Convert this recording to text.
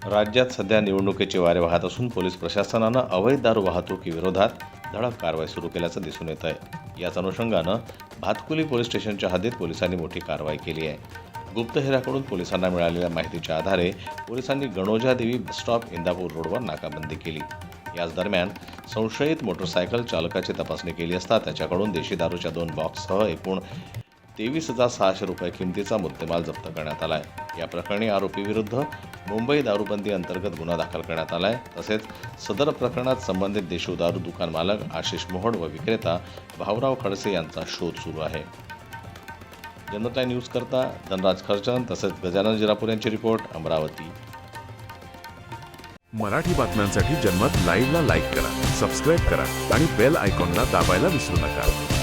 राज्यात सध्या निवडणुकीचे वारे वाहत असून पोलीस प्रशासनानं अवैध दारू वाहतुकीविरोधात धडक कारवाई सुरू केल्याचं दिसून येत आहे। याच अनुषंगानं भातकुली पोलीस स्टेशनच्या हद्दीत पोलिसांनी मोठी कारवाई केली आहे। गुप्तहेराकडून पोलिसांना मिळालेल्या माहितीच्या आधारे पोलिसांनी गणोजा देवी बस स्टॉप इंदापूर रोडवर नाकाबंदी केली। याच दरम्यान संशयित मोटरसायकल चालकाची तपासणी केली असता त्याच्याकडून देशी दारूच्या 2 बॉक्ससह एकूण 23,600 रुपये किमतीचा मुद्देमाल जप्त करण्यात आला आहे। या प्रकरणी आरोपीविरुद्ध मुंबई दारूबंदी अंतर्गत गुन्हा दाखल करण्यात आला आहे। तसेच सदर प्रकरणात संबंधित देशी दारू दुकान मालक आशिष मोहोड व विक्रेता भाऊराव खडसे यांचा शोध सुरू आहे। जनता न्यूज करता धनराज खर्चन तसेच गजानन जिरापूर यांची रिपोर्ट, अमरावती। मराठी बातम्यांसाठी जन्मत लाईव्हला लाईक करा, सबस्क्राईब करा आणि बेल आयकॉनला दाबायला विसरू नका।